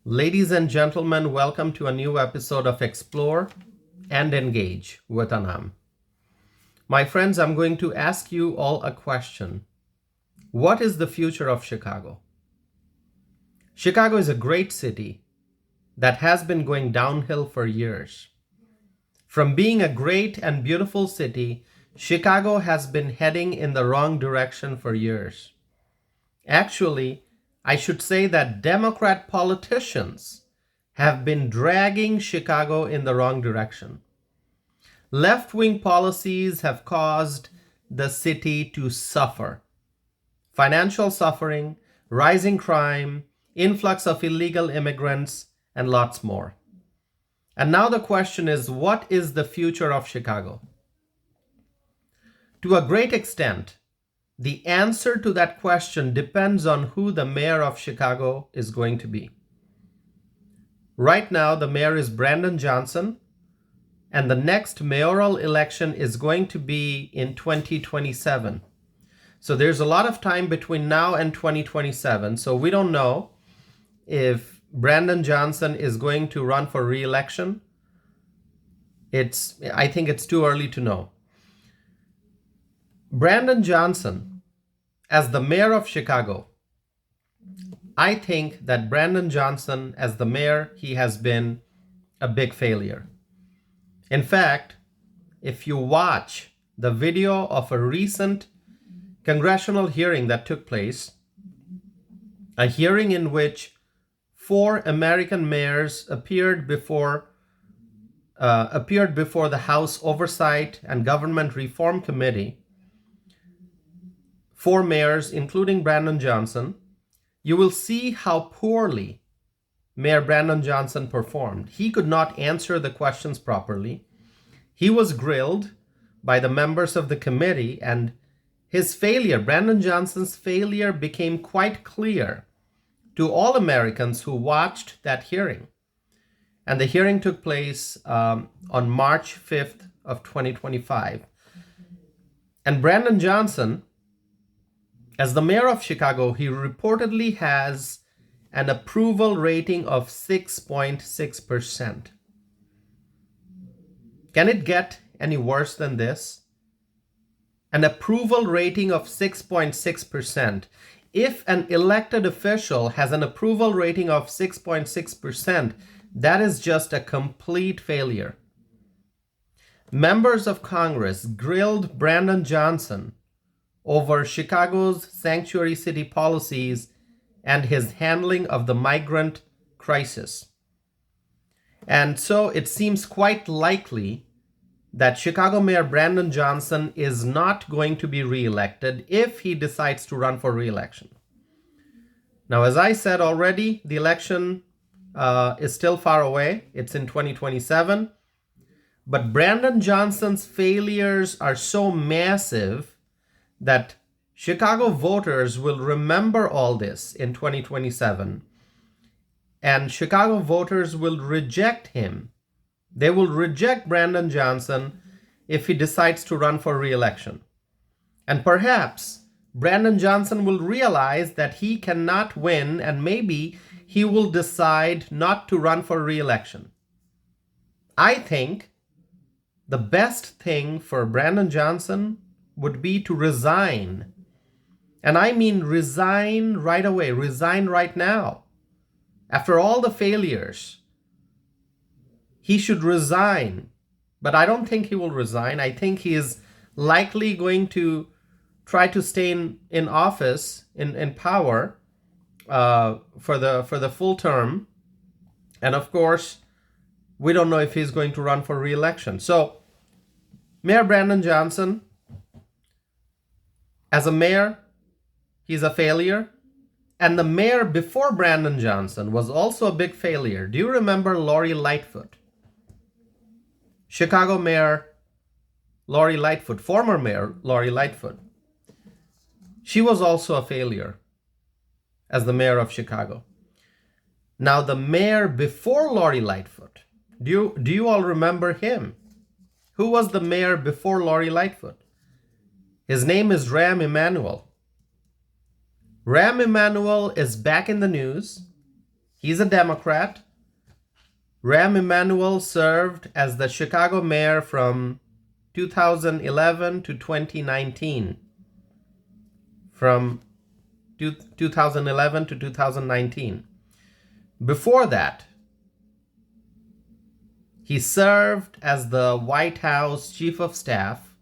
Ladies and gentlemen, welcome to a new episode of Explore and Engage with Anam. My friends, I'm going to ask you all a question. What is the future of Chicago? Chicago is a great city that has been going downhill for years. From being a great and beautiful city, Chicago has been heading in the wrong direction for years. Actually, I should say that Democrat politicians have been dragging Chicago in the wrong direction. Left-wing policies have caused the city to suffer. Financial suffering, rising crime, influx of illegal immigrants, and lots more. And now the question is, what is the future of Chicago? To a great extent, the answer to that question depends on who the mayor of Chicago is going to be. Right now, the mayor is Brandon Johnson, and the next mayoral election is going to be in 2027. So there's a lot of time between now and 2027. So we don't know if Brandon Johnson is going to run for re-election. I think it's too early to know. Brandon Johnson, as the mayor of Chicago, I think that Brandon Johnson, as the mayor, he has been a big failure. In fact, if you watch the video of a recent congressional hearing that took place, a hearing in which 4 American mayors appeared before the House Oversight and Government Reform Committee, 4 mayors, including Brandon Johnson, you will see how poorly Mayor Brandon Johnson performed. He could not answer the questions properly. He was grilled by the members of the committee, and his failure, Brandon Johnson's failure, became quite clear to all Americans who watched that hearing. And the hearing took place on March 5th of 2025. And Brandon Johnson, as the mayor of Chicago, he reportedly has an approval rating of 6.6%. Can it get any worse than this? An approval rating of 6.6%. If an elected official has an approval rating of 6.6%, that is just a complete failure. Members of Congress grilled Brandon Johnson over Chicago's sanctuary city policies and his handling of the migrant crisis. And so it seems quite likely that Chicago Mayor Brandon Johnson is not going to be reelected if he decides to run for reelection. Now, as I said already, the election is still far away. It's in 2027. But Brandon Johnson's failures are so massive that Chicago voters will remember all this in 2027. And Chicago voters will reject him. They will reject Brandon Johnson if he decides to run for re-election. And perhaps Brandon Johnson will realize that he cannot win, and maybe he will decide not to run for re-election. I think the best thing for Brandon Johnson would be to resign. And I mean resign right away, resign right now. After all the failures, he should resign. But I don't think he will resign. I think he is likely going to try to stay in office, in power, for the full term. And of course, we don't know if he's going to run for re-election. So, Mayor Brandon Johnson, as a mayor, he's a failure. And the mayor before Brandon Johnson was also a big failure. Do you remember Lori Lightfoot? Chicago Mayor Lori Lightfoot, former Mayor Lori Lightfoot. She was also a failure as the mayor of Chicago. Now, the mayor before Lori Lightfoot, do you all remember him? Who was the mayor before Lori Lightfoot? His name is Rahm Emanuel. Rahm Emanuel is back in the news. He's a Democrat. Rahm Emanuel served as the Chicago mayor from 2011 to 2019. From 2011 to 2019. Before that, he served as the White House Chief of Staff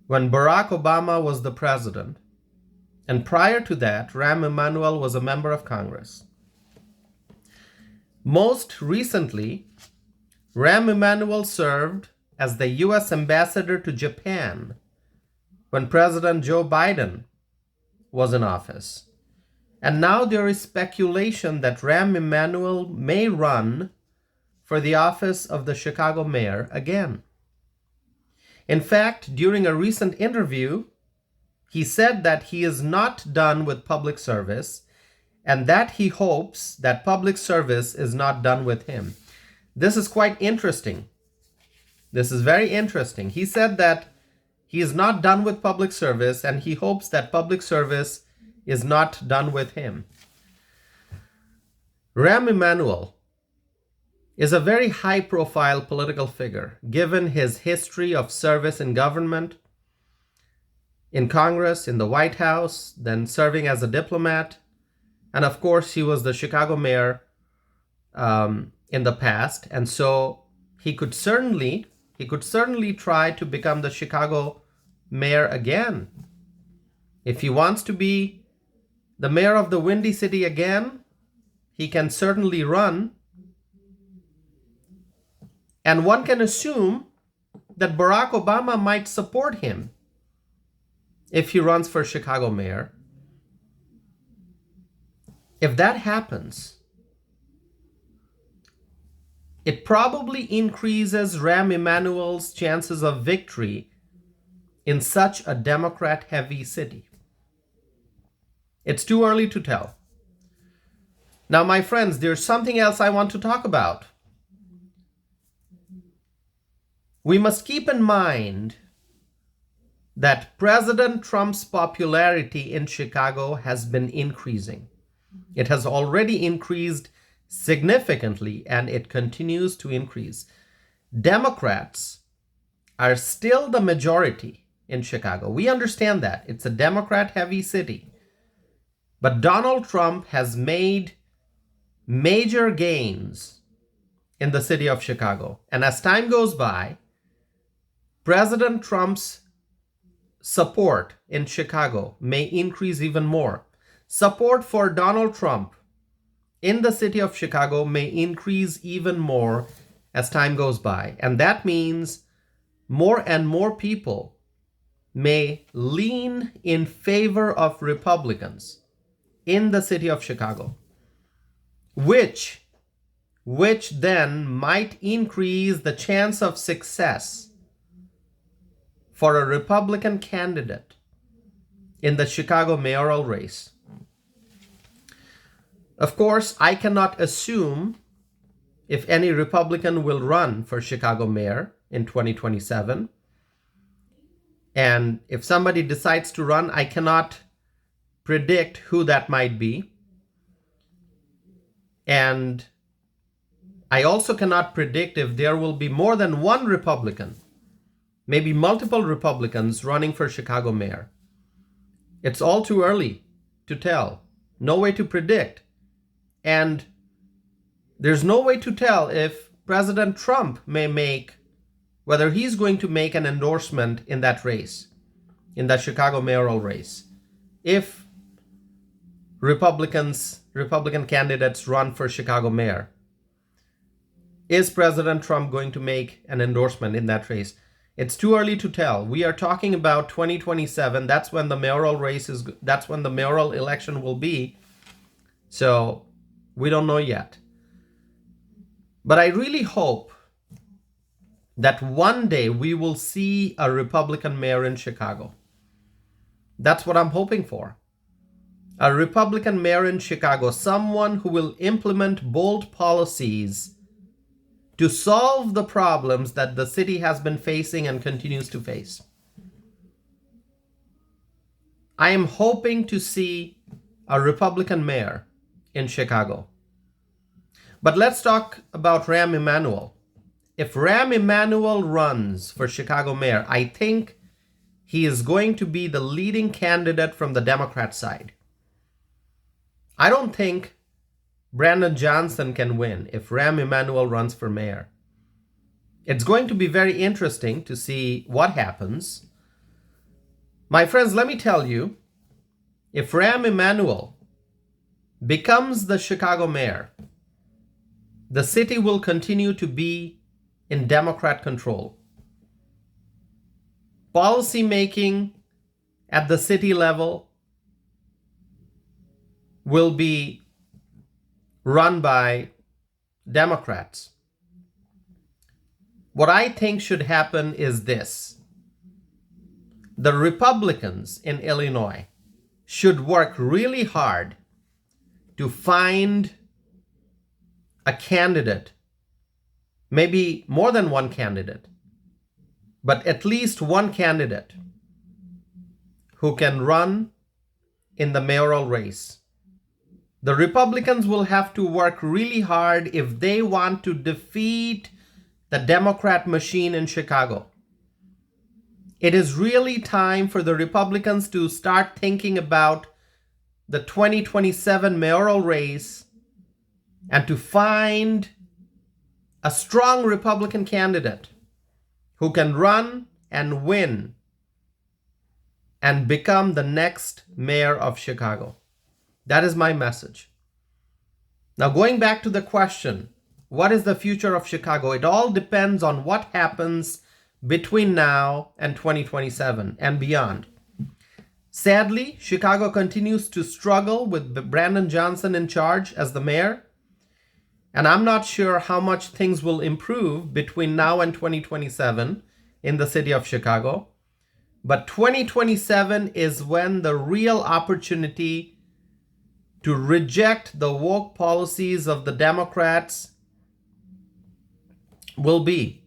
when Barack Obama was the president. And prior to that, Rahm Emanuel was a member of Congress. Most recently, Rahm Emanuel served as the U.S. ambassador to Japan when President Joe Biden was in office. And now there is speculation that Rahm Emanuel may run for the office of the Chicago mayor again. In fact, during a recent interview, he said that he is not done with public service and that he hopes that public service is not done with him. This is quite interesting. This is very interesting. He said that he is not done with public service and he hopes that public service is not done with him. Rahm Emanuel is a very high-profile political figure, given his history of service in government, in Congress, in the White House, then serving as a diplomat, and of course he was the Chicago mayor in the past, and so he could certainly try to become the Chicago mayor again. If he wants to be the mayor of the Windy City again, he can certainly run. And one can assume that Barack Obama might support him if he runs for Chicago mayor. If that happens, it probably increases Rahm Emanuel's chances of victory in such a Democrat-heavy city. It's too early to tell. Now, my friends, there's something else I want to talk about. We must keep in mind that President Trump's popularity in Chicago has been increasing. It has already increased significantly, and it continues to increase. Democrats are still the majority in Chicago. We understand that. It's a Democrat-heavy city. But Donald Trump has made major gains in the city of Chicago. And as time goes by, President Trump's support in Chicago may increase even more. Support for Donald Trump in the city of Chicago may increase even more as time goes by. And that means more and more people may lean in favor of Republicans in the city of Chicago, which then might increase the chance of success for a Republican candidate in the Chicago mayoral race. Of course, I cannot assume if any Republican will run for Chicago mayor in 2027. And if somebody decides to run, I cannot predict who that might be. And I also cannot predict if there will be more than one Republican, maybe multiple Republicans running for Chicago mayor. It's all too early to tell. No way to predict. And there's no way to tell if President Trump whether he's going to make an endorsement in that race, in the Chicago mayoral race. If Republican candidates run for Chicago mayor, is President Trump going to make an endorsement in that race? It's too early to tell. We are talking about 2027. That's when the mayoral election will be. So we don't know yet. But I really hope that one day we will see a Republican mayor in Chicago. That's what I'm hoping for. A Republican mayor in Chicago, someone who will implement bold policies to solve the problems that the city has been facing and continues to face. I am hoping to see a Republican mayor in Chicago. But let's talk about Rahm Emanuel. If Rahm Emanuel runs for Chicago mayor, I think he is going to be the leading candidate from the Democrat side. I don't think Brandon Johnson can win if Rahm Emanuel runs for mayor. It's going to be very interesting to see what happens. My friends, let me tell you, if Rahm Emanuel becomes the Chicago mayor, the city will continue to be in Democrat control. Policy making at the city level will be run by Democrats. What I think should happen is this. The Republicans in Illinois should work really hard to find a candidate, maybe more than one candidate, but at least one candidate who can run in the mayoral race. The Republicans will have to work really hard if they want to defeat the Democrat machine in Chicago. It is really time for the Republicans to start thinking about the 2027 mayoral race and to find a strong Republican candidate who can run and win and become the next mayor of Chicago. That is my message. Now, going back to the question, what is the future of Chicago? It all depends on what happens between now and 2027 and beyond. Sadly, Chicago continues to struggle with Brandon Johnson in charge as the mayor, and I'm not sure how much things will improve between now and 2027 in the city of Chicago. But 2027 is when the real opportunity to reject the woke policies of the Democrats will be.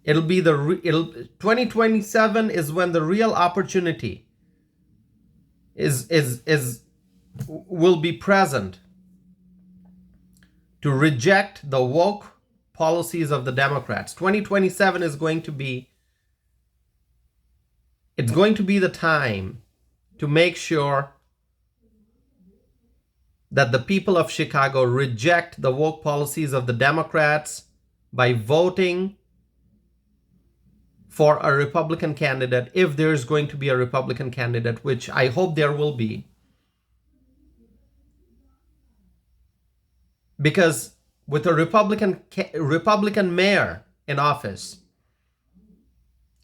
2027 is when the real opportunity will be present to reject the woke policies of the Democrats. 2027 is going to be the time to make sure that the people of Chicago reject the woke policies of the Democrats by voting for a Republican candidate, if there's going to be a Republican candidate, which I hope there will be. Because with a Republican mayor in office,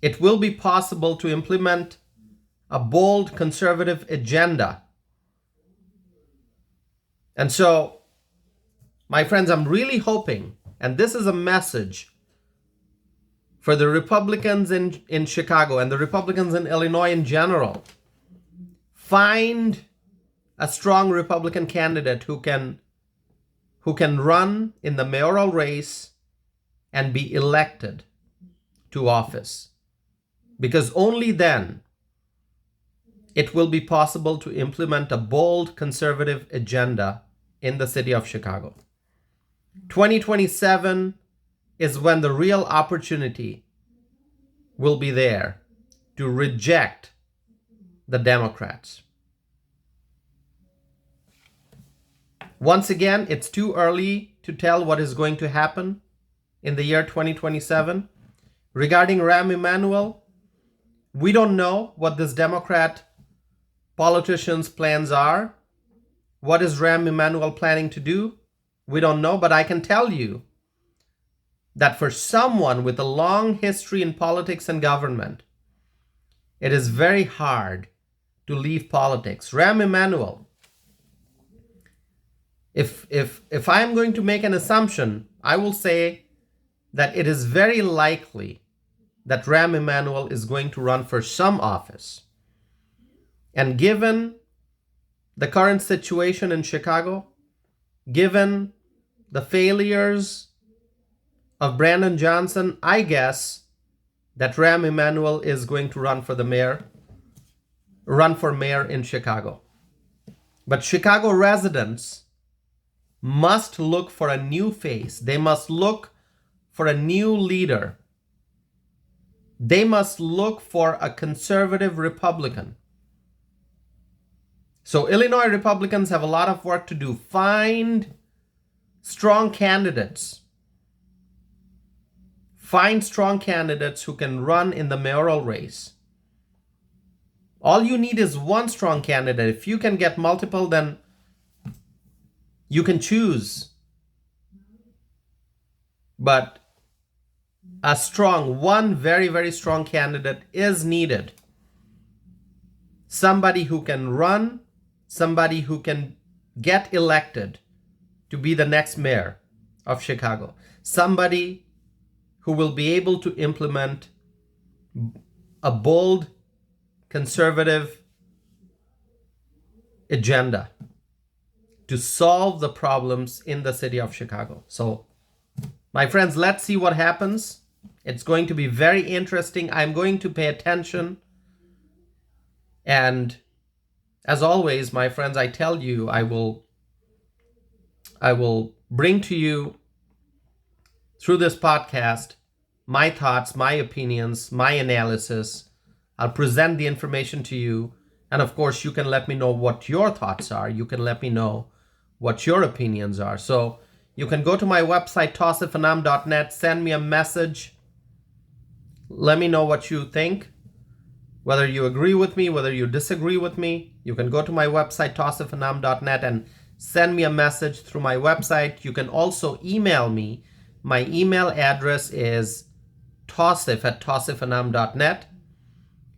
it will be possible to implement a bold conservative agenda. And so, my friends, I'm really hoping, and this is a message for the Republicans in Chicago and the Republicans in Illinois in general, find a strong Republican candidate who can run in the mayoral race and be elected to office. Because only then it will be possible to implement a bold conservative agenda in the city of Chicago. 2027 is when the real opportunity will be there to reject the Democrats. Once again, it's too early to tell what is going to happen in the year 2027. Regarding Rahm Emanuel, we don't know what this Democrat politician's plans are. What is Rahm Emanuel planning to do? We don't know, but I can tell you that for someone with a long history in politics and government, it is very hard to leave politics. Rahm Emanuel, if I am going to make an assumption, I will say that it is very likely that Rahm Emanuel is going to run for some office. And given the current situation in Chicago, given the failures of Brandon Johnson, I guess that Rahm Emanuel is going to run for mayor in Chicago. But Chicago residents must look for a new face. They must look for a new leader. They must look for a conservative Republican. So Illinois Republicans have a lot of work to do. Find strong candidates. Find strong candidates who can run in the mayoral race. All you need is one strong candidate. If you can get multiple, then you can choose. But a strong, one very, very strong candidate is needed. Somebody who can run, somebody who can get elected to be the next mayor of Chicago. Somebody who will be able to implement a bold, conservative agenda to solve the problems in the city of Chicago. So, my friends, let's see what happens. It's going to be very interesting. I'm going to pay attention. And as always, my friends, I tell you, I will bring to you through this podcast my thoughts, my opinions, my analysis. I'll present the information to you. And of course, you can let me know what your thoughts are. You can let me know what your opinions are. So you can go to my website, tausifanam.net, send me a message. Let me know what you think, whether you agree with me, whether you disagree with me. You can go to my website, tausifanam.net, and send me a message through my website. You can also email me. My email address is tausif@tausifanam.net.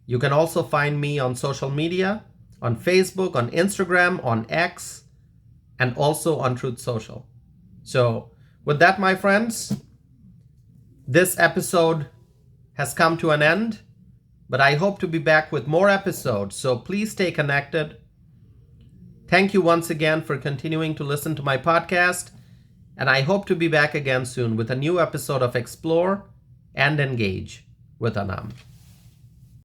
You can also find me on social media, on Facebook, on Instagram, on X, and also on Truth Social. So with that, my friends, this episode has come to an end, but I hope to be back with more episodes. So please stay connected. Thank you once again for continuing to listen to my podcast, and I hope to be back again soon with a new episode of Explore and Engage with Anam.